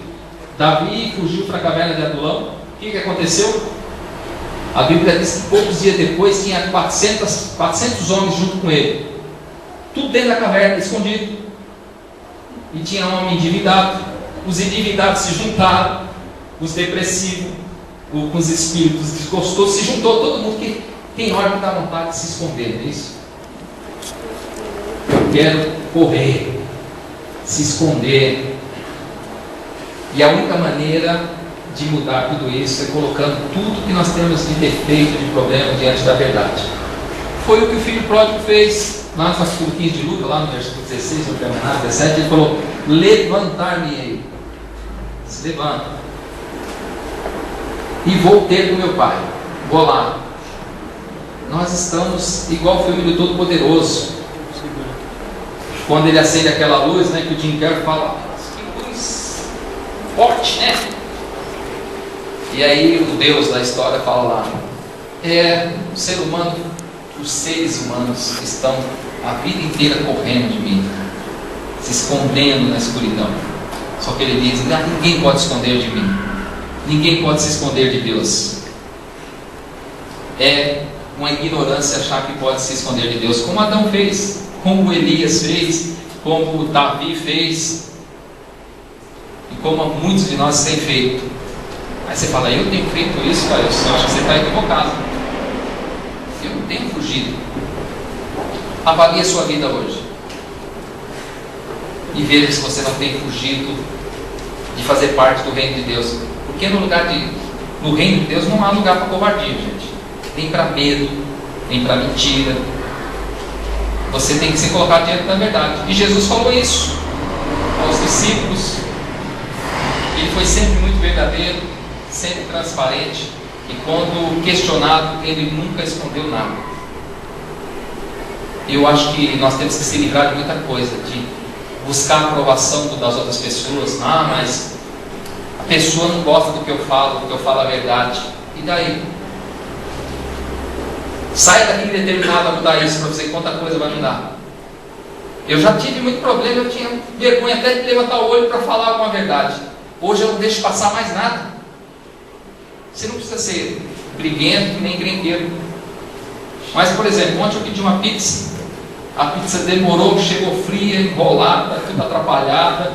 Davi fugiu para a caverna de Adulão. O que aconteceu? A Bíblia diz que poucos dias depois tinha 400 homens junto com ele. Tudo dentro da caverna, escondido. E tinha um homem endividado. Os endividados se juntaram. Os depressivos, com os espíritos desgostosos, se juntou todo mundo que tem hora que dá vontade de se esconder, não é isso? Eu quero correr, se esconder. E a única maneira de mudar tudo isso é colocando tudo que nós temos de defeito, de problema diante da verdade. Foi o que o filho pródigo fez. lá no capítulo 15 de Lucas, lá no versículo 16, ou 17, ele falou: levantar-me-ei, se levanta, e vou ter com meu pai, vou lá. Nós estamos igual o filme do Todo-Poderoso, quando ele acende aquela luz, né, que o Jim Carrey fala: que luz forte, né? E aí o Deus da história fala lá: o ser humano, os seres humanos estão a vida inteira correndo de mim, se escondendo na escuridão. Só que ele diz: ninguém pode se esconder de mim, ninguém pode se esconder de Deus. É uma ignorância achar que pode se esconder de Deus, como Adão fez, como Elias fez, como Davi fez, e como muitos de nós têm feito. Aí você fala: eu tenho feito isso, cara? Eu acho que você está equivocado. Eu não tenho fugido. Avalie a sua vida hoje e veja se você não tem fugido de fazer parte do reino de Deus. Porque no reino de Deus não há lugar para covardia, gente. Nem para medo, nem para mentira. Você tem que se colocar diante da verdade. E Jesus falou isso aos discípulos. Ele foi sempre muito verdadeiro, sempre transparente, e quando questionado, ele nunca escondeu nada. Eu acho que nós temos que se livrar de muita coisa, de buscar a aprovação das outras pessoas. Mas a pessoa não gosta do que eu falo a verdade. E daí? Sai daqui determinado a mudar isso para você, quanta coisa vai mudar. Eu já tive muito problema, eu tinha vergonha até de levantar o olho para falar alguma verdade. Hoje eu não deixo passar mais nada. Você não precisa ser briguento nem encrenqueiro. Mas, por exemplo, ontem eu pedi uma pizza. A pizza demorou, chegou fria, enrolada, tudo atrapalhada.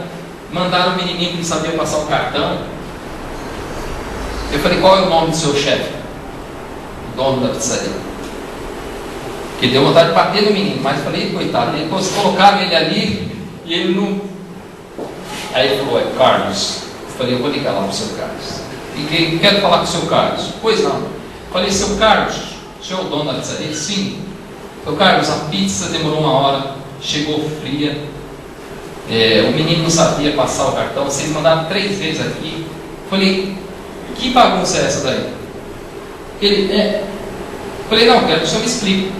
Mandaram um menininho que não sabia passar o cartão. Eu falei: qual é o nome do seu chefe? O dono da pizzaria. Que deu vontade de bater no menino, mas eu falei: coitado, eles colocaram ele ali e ele não. Aí ele falou: é Carlos. Eu falei: eu vou ligar lá para o seu Carlos. E quero falar com o seu Carlos. Pois não. Eu falei: seu Carlos, o senhor é o dono da pizzaria? Sim. Seu Carlos, a pizza demorou 1 hora, chegou fria, o menino não sabia passar o cartão, vocês mandaram 3 vezes aqui. Eu falei: que bagunça é essa daí? Ele: eu falei: não, quero que o senhor me explique.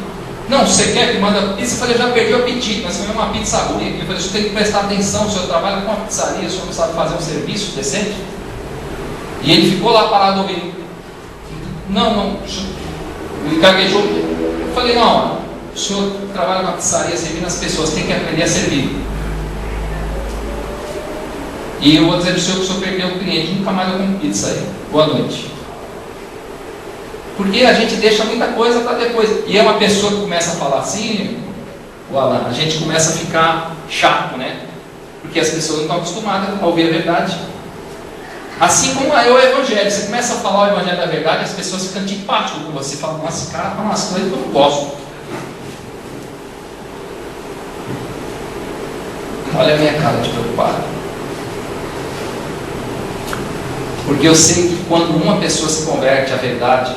Não, você quer que manda pizza? Eu falei: eu já perdi o apetite, mas comeu uma pizza ruim aqui. Eu falei: o senhor tem que prestar atenção, o senhor trabalha com uma pizzaria, o senhor não sabe fazer um serviço decente? E ele ficou lá parado ouvindo. Não, ele gaguejou. Eu falei: não, o senhor trabalha com uma pizzaria servindo as pessoas, tem que aprender a servir. E eu vou dizer para o senhor que o senhor perdeu o cliente, nunca mais eu como pizza aí. Boa noite. Porque a gente deixa muita coisa para depois. E é uma pessoa que começa a falar assim, o Alan, a gente começa a ficar chato, né? Porque as pessoas não estão acostumadas a ouvir a verdade. Assim como é o Evangelho. Você começa a falar o Evangelho da verdade, as pessoas ficam antipáticas com você. Falam: nossa, esse cara fala umas coisas que eu não gosto. Olha a minha cara de preocupado. Porque eu sei que quando uma pessoa se converte à verdade,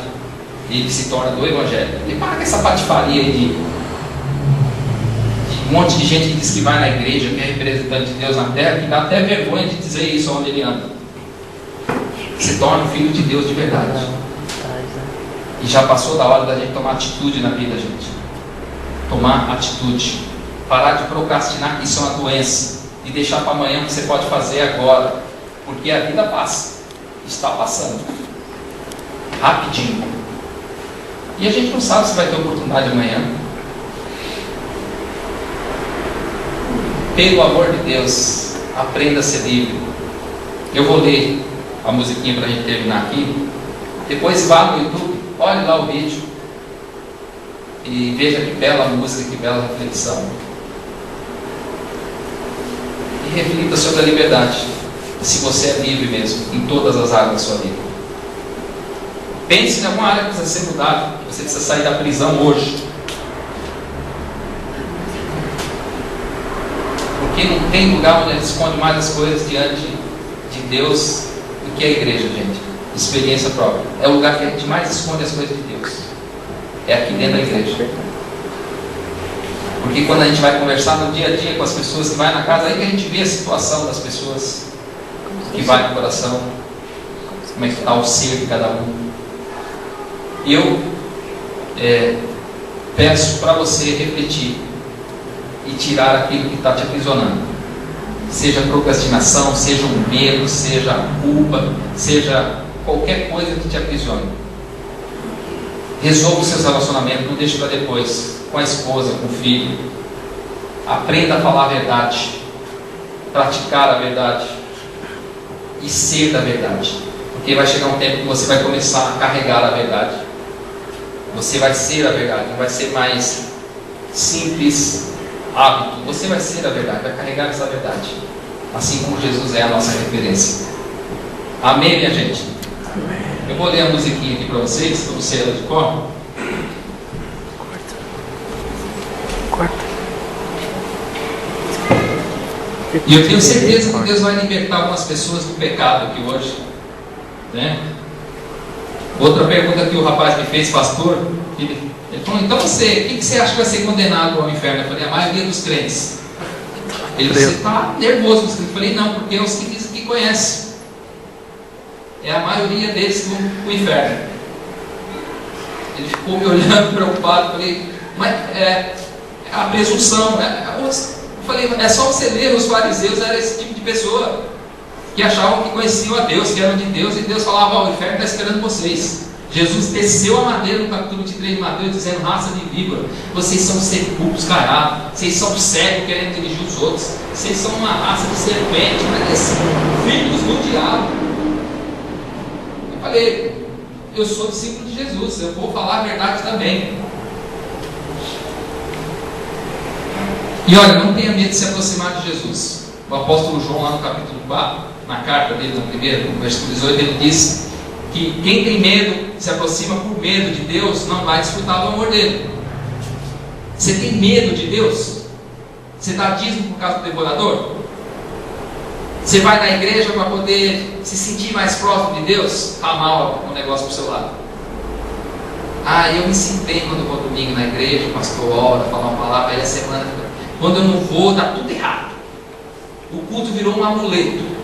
ele se torna do Evangelho. E para com essa patifaria aí de um monte de gente que diz que vai na igreja, que é representante de Deus na terra, que dá até vergonha de dizer isso onde ele anda. Se torna um filho de Deus de verdade. E já passou da hora da gente tomar atitude na vida, gente. Tomar atitude. Parar de procrastinar, que isso é uma doença. E deixar para amanhã o que você pode fazer agora. Porque a vida passa. Está passando. Rapidinho. E a gente não sabe se vai ter oportunidade amanhã. Pelo amor de Deus, aprenda a ser livre. Eu vou ler a musiquinha para a gente terminar aqui. Depois vá no YouTube, olhe lá o vídeo e veja que bela música, que bela reflexão. E reflita sobre a liberdade, se você é livre mesmo, em todas as áreas da sua vida. Pense em alguma área que precisa ser mudada, que você precisa sair da prisão hoje. Porque não tem lugar onde a gente esconde mais as coisas diante de Deus do que a igreja, gente. Experiência própria. É o lugar que a gente mais esconde as coisas de Deus. É aqui dentro da igreja. Porque quando a gente vai conversar no dia a dia com as pessoas que vai na casa, aí que a gente vê a situação das pessoas, que vai no coração, como é que está o ser de cada um. E eu peço para você refletir e tirar aquilo que está te aprisionando. Seja procrastinação, seja um medo, seja culpa, seja qualquer coisa que te aprisione. Resolva os seus relacionamentos, não deixe para depois, com a esposa, com o filho. Aprenda a falar a verdade, praticar a verdade e ser da verdade. Porque vai chegar um tempo que você vai começar a carregar a verdade. Você vai ser a verdade, não vai ser mais simples hábito. Você vai ser a verdade, vai carregar essa verdade. Assim como Jesus é a nossa referência. Amém, minha gente? Amém. Eu vou ler a musiquinha aqui para vocês, para você ler de cor. Corta. E eu tenho certeza que Deus vai libertar algumas pessoas do pecado aqui hoje, né? Outra pergunta que o rapaz me fez, pastor, ele falou: então o que você acha que vai ser condenado ao inferno? Eu falei: a maioria dos crentes. Ele disse: você está nervoso? Eu falei: não, porque é os que dizem que conhecem. É a maioria deles que vão para o inferno. Ele ficou me olhando preocupado. Eu falei: mas é a presunção, né? Eu falei: é só você ler, os fariseus eram esse tipo de pessoa que achavam que conheciam a Deus, que eram de Deus, e Deus falava: ó, o inferno está esperando vocês. Jesus desceu a madeira no capítulo 23 de Mateus, dizendo: raça de víbora, vocês são sepulcros carados, vocês são cegos querendo dirigir os outros, vocês são uma raça de serpente, mas filhos do diabo. Eu falei: eu sou discípulo de Jesus, eu vou falar a verdade também. E olha, não tenha medo de se aproximar de Jesus. O apóstolo João, lá no capítulo 4, na carta dele, no primeiro, no versículo 18, ele diz que quem tem medo, se aproxima por medo de Deus, não vai desfrutar do amor dele. Você tem medo de Deus? Você dá dízimo por causa do devorador? Você vai na igreja para poder se sentir mais próximo de Deus? Amar o negócio para o seu lado. Ah, eu me sinto bem quando eu vou domingo na igreja, o pastor ora, fala uma palavra, aí a semana, quando eu não vou, dá tudo errado. O culto virou um amuleto.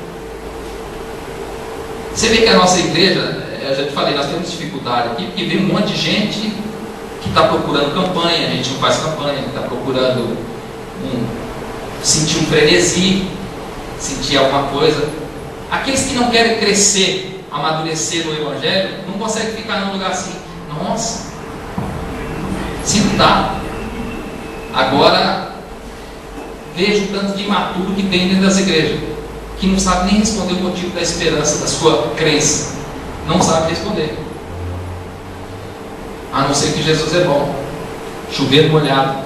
Você vê que a nossa igreja, eu já te falei, nós temos dificuldade aqui, porque vem um monte de gente que está procurando campanha, a gente não faz campanha, está procurando sentir um frenesi, sentir alguma coisa. Aqueles que não querem crescer, amadurecer no Evangelho, não conseguem ficar num lugar assim. Nossa, se não dá. Agora, vejo o tanto de imaturo que tem dentro das igrejas, que não sabe nem responder o motivo da esperança, da sua crença. Não sabe responder. A não ser que Jesus é bom. Chover molhado.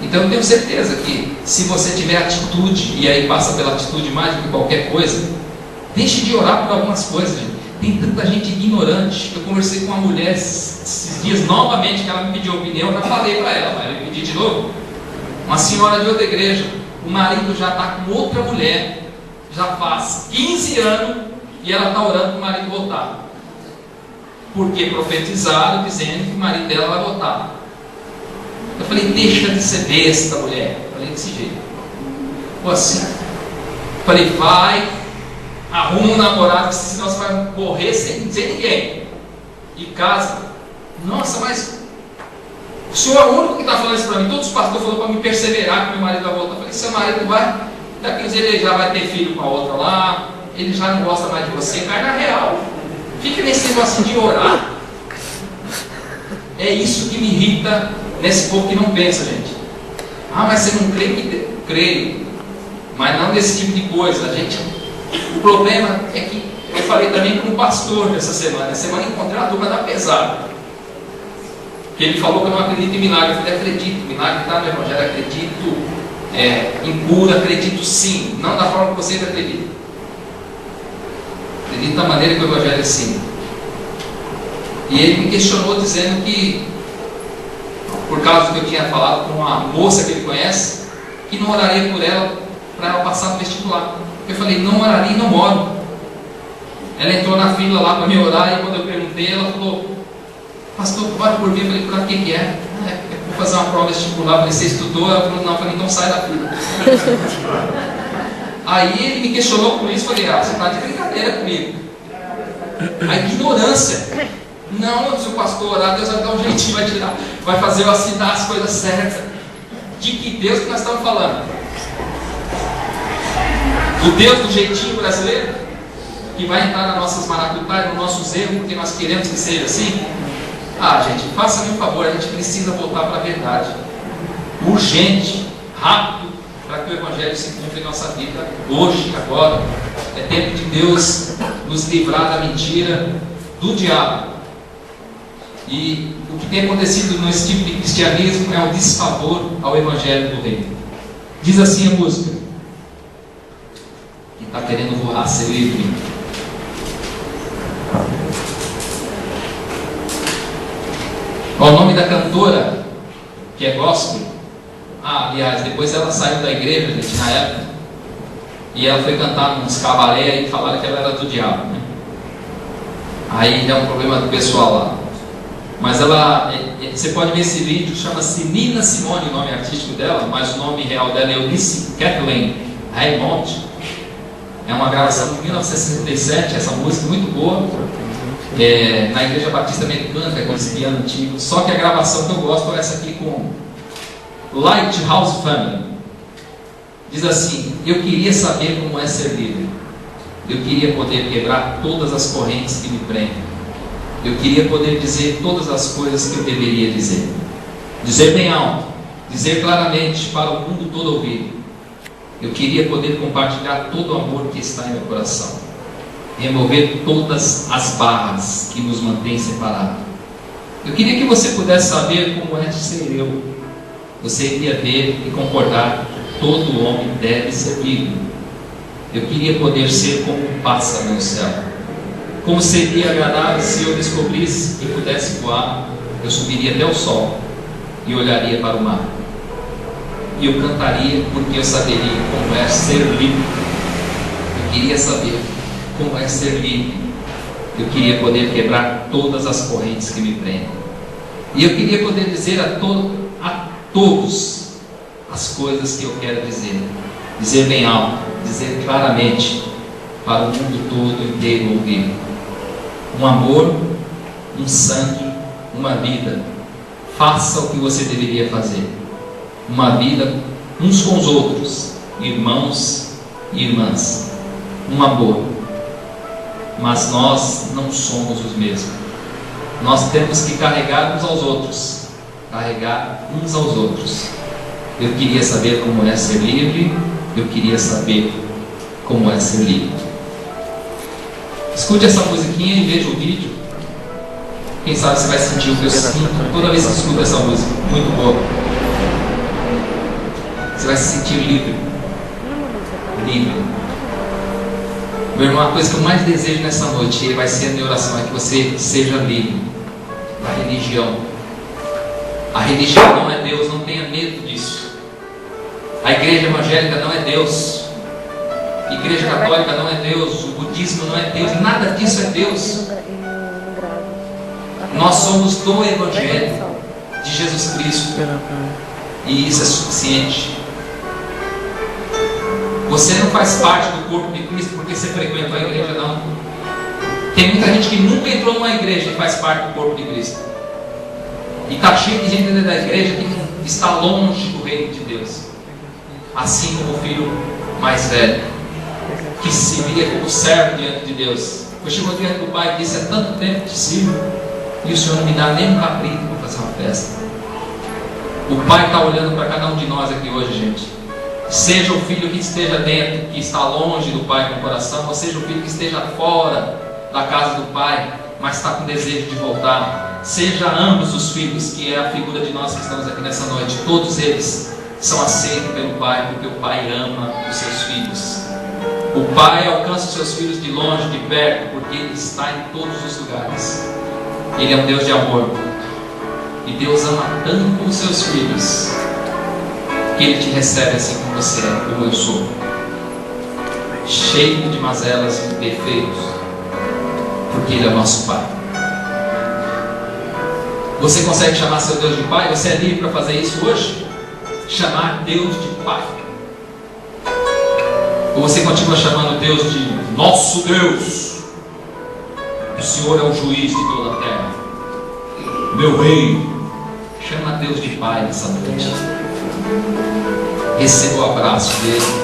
Então eu tenho certeza que se você tiver atitude, e aí passa pela atitude mais do que qualquer coisa, deixe de orar por algumas coisas, gente. Tem tanta gente ignorante. Eu conversei com uma mulher esses dias novamente, que ela me pediu opinião, eu já falei para ela, mas eu pedi de novo. Uma senhora de outra igreja, o marido já está com outra mulher, já faz 15 anos, e ela está orando para o marido voltar. Porque profetizaram dizendo que o marido dela vai voltar. Eu falei: deixa de ser besta, mulher. Eu falei desse jeito. Ou assim. Eu falei: vai, arruma um namorado, senão você vai morrer sem ninguém. E casa. Nossa, mas o senhor é o único que está falando isso para mim. Todos os pastores falaram para me perseverar que meu marido vai voltar. Eu falei: seu marido vai, daqui uns dias ele já vai ter filho com a outra lá, ele já não gosta mais de você, cai na real. Fica nesse negócio de orar. É isso que me irrita nesse povo que não pensa, gente. Ah, mas você não crê que creio, mas não desse tipo de coisa. O problema é que eu falei também com o pastor essa semana. Essa semana encontrei uma turma da pesada. Que ele falou que eu não acredito em milagre. Eu falei: acredito, milagre está no Evangelho, acredito em cura, acredito sim, não da forma que vocês acreditam. Acredito da maneira que o Evangelho é sim. E ele me questionou dizendo que, por causa do que eu tinha falado com uma moça que ele conhece, que não oraria por ela para ela passar no vestibular. Eu falei: não oraria e não oro. Ela entrou na fila lá para me orar, e quando eu perguntei, ela falou: pastor, ora por mim. Eu falei: por que é? É para fazer uma prova vestibular. Eu falei, você estudou? Ela falou, não. Eu falei, então sai da fila. Aí ele me questionou com isso. Eu falei, você está de brincadeira comigo. A ignorância. Não, se o pastor orar, Deus vai dar um jeitinho, vai tirar, vai fazer eu assinar as coisas certas. De que Deus que nós estamos falando? O Deus do jeitinho brasileiro? Que vai entrar nas nossas maracutaias, nos nossos erros, porque nós queremos que seja assim? Gente, faça-me um favor, a gente precisa voltar para a verdade. Urgente, rápido, para que o Evangelho se cumpra em nossa vida, hoje, agora. É tempo de Deus nos livrar da mentira do diabo. E o que tem acontecido nesse tipo de cristianismo é um desfavor ao Evangelho do Reino. Diz assim a música: que está querendo voar, ser livre. Qual o nome da cantora que é gospel? Aliás, depois ela saiu da igreja, gente, na época, e ela foi cantar uns cabaré aí e falaram que ela era do diabo, né? Aí deu um problema do pessoal lá. Mas ela, você pode ver esse vídeo, chama-se Nina Simone, o nome artístico dela, mas o nome real dela é Eunice Kathleen Raymond. É uma gravação de 1967, essa música muito boa, na Igreja Batista Americana, que é com esse piano antigo. Só que a gravação que eu gosto é essa aqui com Lighthouse Family. Diz assim: eu queria saber como é ser livre. Eu queria poder quebrar todas as correntes que me prendem. Eu queria poder dizer todas as coisas que eu deveria dizer. Dizer bem alto, dizer claramente para o mundo todo ouvir. Eu queria poder compartilhar todo o amor que está em meu coração. Remover todas as barras que nos mantêm separados. Eu queria que você pudesse saber como é ser eu. Você iria ver e concordar que todo homem deve ser livre. Eu queria poder ser como um pássaro no céu. Como seria agradável se eu descobrisse que pudesse voar. Eu subiria até o sol e olharia para o mar. E eu cantaria, porque eu saberia como é ser livre. Eu queria saber como é ser livre. Eu queria poder quebrar todas as correntes que me prendem. E eu queria poder dizer a todos as coisas que eu quero dizer. Dizer bem alto, dizer claramente, para o mundo todo inteiro ouvir. Um amor, um sangue, uma vida. Faça o que você deveria fazer. Uma vida uns com os outros, irmãos e irmãs. Um amor. Mas nós não somos os mesmos. Nós temos que carregar uns aos outros. Carregar uns aos outros. Eu queria saber como é ser livre. Eu queria saber como é ser livre. Escute essa musiquinha e veja o vídeo. Quem sabe você vai sentir o que eu sinto toda vez que escuta essa música. Muito boa. Você vai se sentir livre. Livre. Meu irmão, a coisa que eu mais desejo nessa noite, e vai ser a minha oração, é que você seja livre da religião. A religião não é Deus, não tenha medo disso. A igreja evangélica não é Deus. A igreja católica não é Deus. O budismo não é Deus. Nada disso é Deus. Nós somos do Evangelho de Jesus Cristo. E isso é suficiente. Você não faz parte do corpo de Cristo porque você frequentou a igreja, não. Tem muita gente que nunca entrou numa igreja e faz parte do corpo de Cristo. E está cheio de gente dentro da igreja que está longe do reino de Deus. Assim como o filho mais velho, que se via como servo diante de Deus. Eu chegou diante do pai e disse: há tanto tempo que te sirvo e o Senhor não me dá nem um cabrito para fazer uma festa. O pai está olhando para cada um de nós aqui hoje, gente. Seja o filho que esteja dentro, que está longe do pai com o coração, ou seja o filho que esteja fora da casa do pai, mas está com desejo de voltar. Seja ambos os filhos, que é a figura de nós que estamos aqui nessa noite. Todos eles são aceitos pelo pai, porque o pai ama os seus filhos. O pai alcança os seus filhos de longe, de perto, porque ele está em todos os lugares. Ele é um Deus de amor. E Deus ama tanto os seus filhos, que Ele te recebe assim como você é, como eu sou, cheio de mazelas e defeitos, porque Ele é o nosso Pai. Você consegue chamar seu Deus de Pai? Você é livre para fazer isso hoje? Chamar Deus de Pai. Ou você continua chamando Deus de nosso Deus? O Senhor é o juiz de toda a terra, meu rei. Chama Deus de Pai nessa noite. Receba o abraço dele.